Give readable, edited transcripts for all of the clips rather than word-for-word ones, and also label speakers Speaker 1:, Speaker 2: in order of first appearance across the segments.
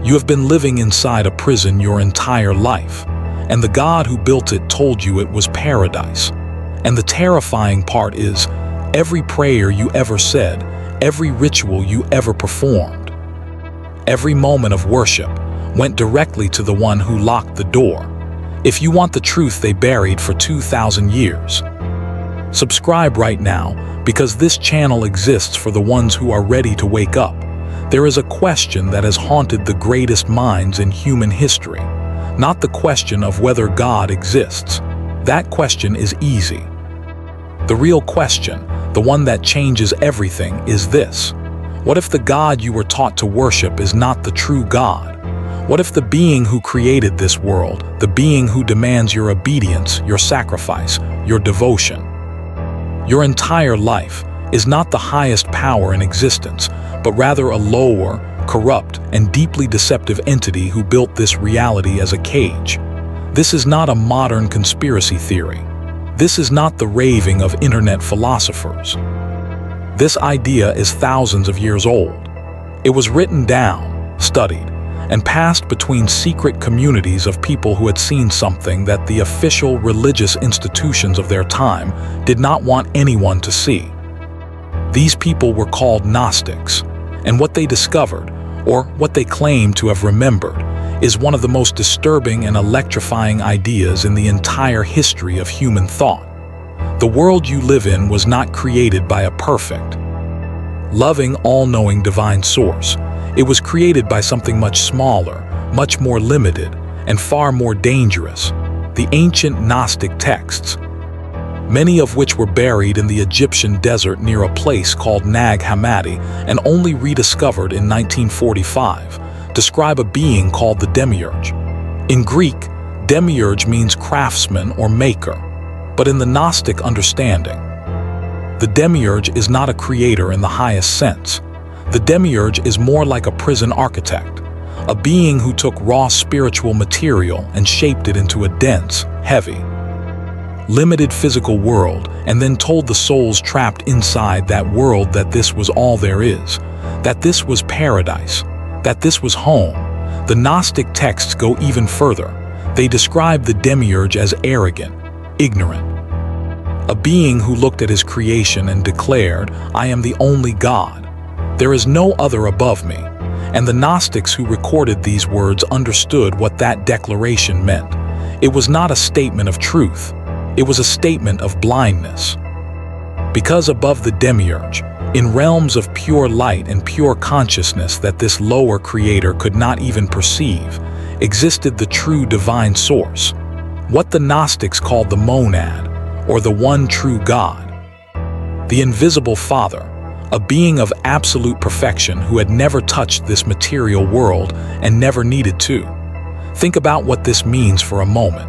Speaker 1: You have been living inside a prison your entire life, and the God who built it told you it was paradise. And the terrifying part is, every prayer you ever said, every ritual you ever performed, every moment of worship went directly to the one who locked the door. If you want the truth they buried for 2,000 years. Subscribe right now, because this channel exists for the ones who are ready to wake up. There is a question that has haunted the greatest minds in human history. Not the question of whether God exists. That question is easy. The real question, the one that changes everything, is this. What if the God you were taught to worship is not the true God? What if the being who created this world, the being who demands your obedience, your sacrifice, your devotion, your entire life, is not the highest power in existence, but rather a lower, corrupt, and deeply deceptive entity who built this reality as a cage? This is not a modern conspiracy theory. This is not the raving of internet philosophers. This idea is thousands of years old. It was written down, studied, and passed between secret communities of people who had seen something that the official religious institutions of their time did not want anyone to see. These people were called Gnostics, and what they discovered, or what they claim to have remembered, is one of the most disturbing and electrifying ideas in the entire history of human thought. The world you live in was not created by a perfect, loving, all-knowing divine source. It was created by something much smaller, much more limited, and far more dangerous: the ancient Gnostic texts, many of which were buried in the Egyptian desert near a place called Nag Hammadi and only rediscovered in 1945, describe a being called the Demiurge. In Greek, Demiurge means craftsman or maker, but in the Gnostic understanding, the Demiurge is not a creator in the highest sense. The Demiurge is more like a prison architect, a being who took raw spiritual material and shaped it into a dense, heavy, limited physical world, and then told the souls trapped inside that world that this was all there is, that this was paradise, that this was home. The Gnostic texts go even further. They describe the Demiurge as arrogant, ignorant, a being who looked at his creation and declared, "I am the only God. There is no other above me." And the Gnostics who recorded these words understood what that declaration meant. It was not a statement of truth. It was a statement of blindness. Because above the Demiurge, in realms of pure light and pure consciousness that this lower creator could not even perceive, existed the true divine source, what the Gnostics called the monad, or the one true God. The invisible Father, a being of absolute perfection who had never touched this material world and never needed to. Think about what this means for a moment.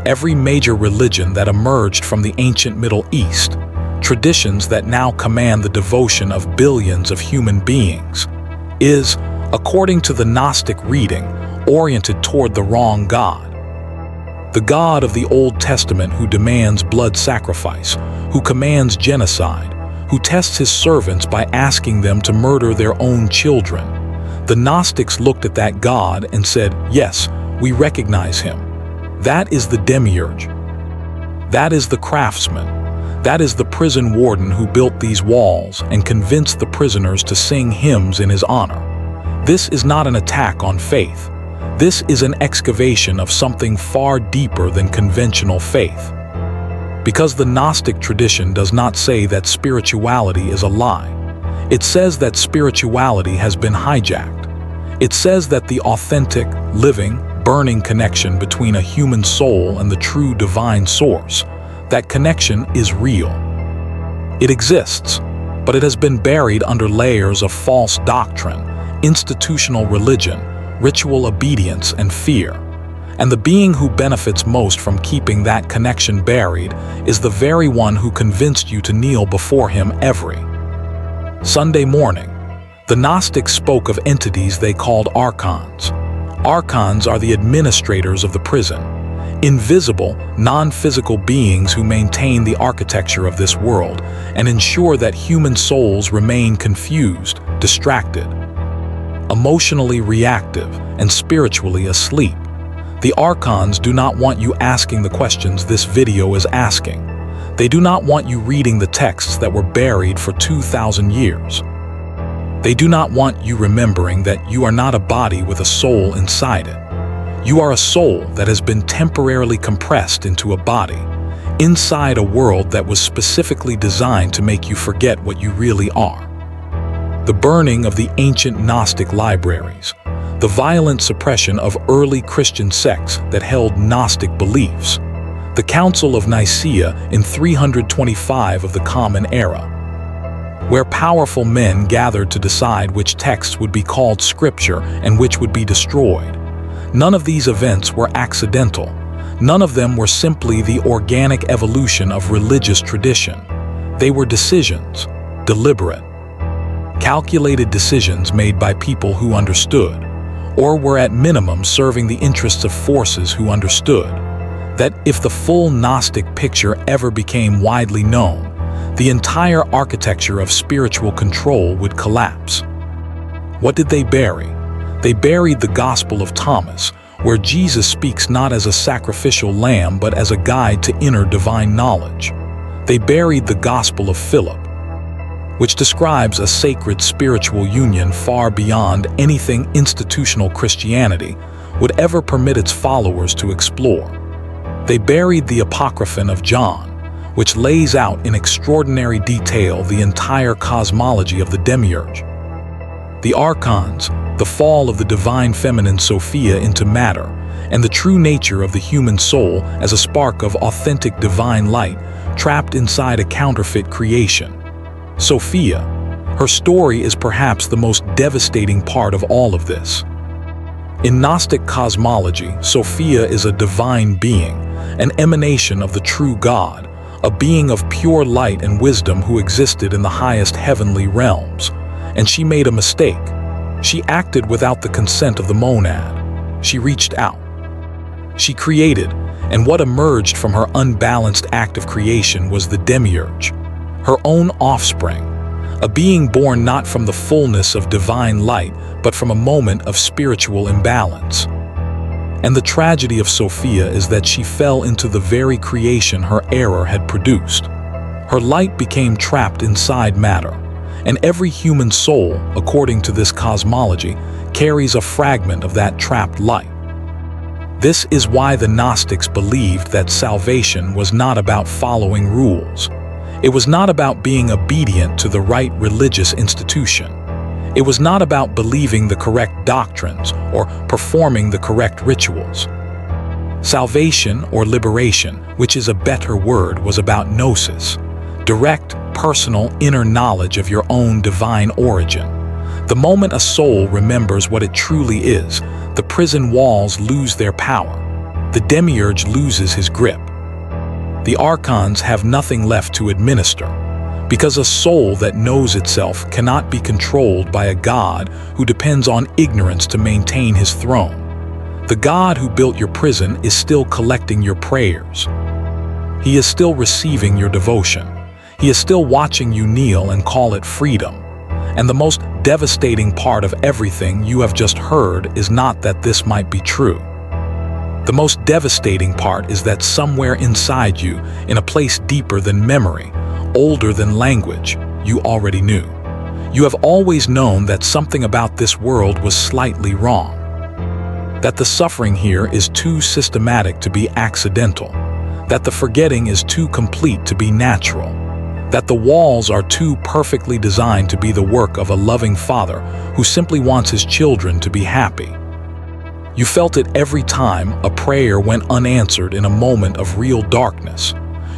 Speaker 1: Every major religion that emerged from the ancient Middle East, traditions that now command the devotion of billions of human beings, is, according to the Gnostic reading, oriented toward the wrong God. The God of the Old Testament who demands blood sacrifice, who commands genocide, who tests his servants by asking them to murder their own children. The Gnostics looked at that God and said, "Yes, we recognize him. That is the Demiurge. That is the craftsman. That is the prison warden who built these walls and convinced the prisoners to sing hymns in his honor." This is not an attack on faith. This is an excavation of something far deeper than conventional faith. Because the Gnostic tradition does not say that spirituality is a lie. It says that spirituality has been hijacked. It says that the authentic, living, burning connection between a human soul and the true divine source, that connection is real. It exists, but it has been buried under layers of false doctrine, institutional religion, ritual obedience, and fear. And the being who benefits most from keeping that connection buried is the very one who convinced you to kneel before him every Sunday morning. The Gnostics spoke of entities they called Archons. Archons are the administrators of the prison, invisible, non-physical beings who maintain the architecture of this world and ensure that human souls remain confused, distracted, emotionally reactive, and spiritually asleep. The Archons do not want you asking the questions this video is asking. They do not want you reading the texts that were buried for 2,000 years. They do not want you remembering that you are not a body with a soul inside it. You are a soul that has been temporarily compressed into a body, inside a world that was specifically designed to make you forget what you really are. The burning of the ancient Gnostic libraries, the violent suppression of early Christian sects that held Gnostic beliefs, the Council of Nicaea in 325 of the Common Era, where powerful men gathered to decide which texts would be called scripture and which would be destroyed. None of these events were accidental. None of them were simply the organic evolution of religious tradition. They were decisions, deliberate, calculated decisions made by people who understood, or were at minimum serving the interests of forces who understood, that if the full Gnostic picture ever became widely known, the entire architecture of spiritual control would collapse. What did they bury? They buried the Gospel of Thomas, where Jesus speaks not as a sacrificial lamb but as a guide to inner divine knowledge. They buried the Gospel of Philip, which describes a sacred spiritual union far beyond anything institutional Christianity would ever permit its followers to explore. They buried the Apocryphon of John, which lays out in extraordinary detail the entire cosmology of the Demiurge, the Archons, the fall of the divine feminine Sophia into matter, and the true nature of the human soul as a spark of authentic divine light trapped inside a counterfeit creation. Sophia, her story is perhaps the most devastating part of all of this. In Gnostic cosmology, Sophia is a divine being, an emanation of the true God, a being of pure light and wisdom who existed in the highest heavenly realms. And she made a mistake. She acted without the consent of the monad. She reached out. She created, and what emerged from her unbalanced act of creation was the Demiurge, her own offspring, a being born not from the fullness of divine light, but from a moment of spiritual imbalance. And the tragedy of Sophia is that she fell into the very creation her error had produced. Her light became trapped inside matter, and every human soul, according to this cosmology, carries a fragment of that trapped light. This is why the Gnostics believed that salvation was not about following rules. It was not about being obedient to the right religious institution. It was not about believing the correct doctrines or performing the correct rituals. Salvation or liberation, which is a better word, was about gnosis, direct, personal, inner knowledge of your own divine origin. The moment a soul remembers what it truly is, the prison walls lose their power. The Demiurge loses his grip. The Archons have nothing left to administer, because a soul that knows itself cannot be controlled by a God who depends on ignorance to maintain his throne. The God who built your prison is still collecting your prayers. He is still receiving your devotion. He is still watching you kneel and call it freedom. And the most devastating part of everything you have just heard is not that this might be true. The most devastating part is that somewhere inside you, in a place deeper than memory, older than language, you already knew. You have always known that something about this world was slightly wrong. That the suffering here is too systematic to be accidental. That the forgetting is too complete to be natural. That the walls are too perfectly designed to be the work of a loving father who simply wants his children to be happy. You felt it every time a prayer went unanswered in a moment of real darkness.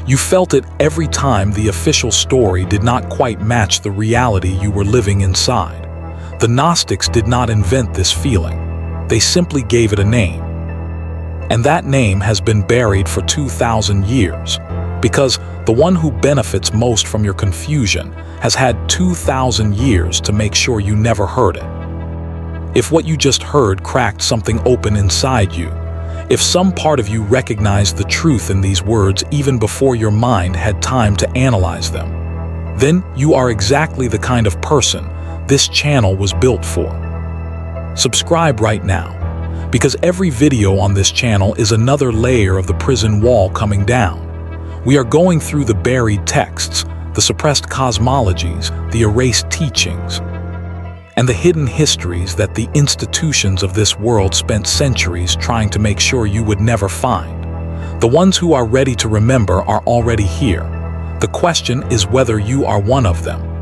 Speaker 1: You felt it every time the official story did not quite match the reality you were living inside. The Gnostics did not invent this feeling. They simply gave it a name. And that name has been buried for 2,000 years, because the one who benefits most from your confusion has had 2,000 years to make sure you never heard it. If what you just heard cracked something open inside you, if some part of you recognized the truth in these words even before your mind had time to analyze them, then you are exactly the kind of person this channel was built for. Subscribe right now, because every video on this channel is another layer of the prison wall coming down. We are going through the buried texts, the suppressed cosmologies, the erased teachings, and the hidden histories that the institutions of this world spent centuries trying to make sure you would never find. The ones who are ready to remember are already here. The question is whether you are one of them.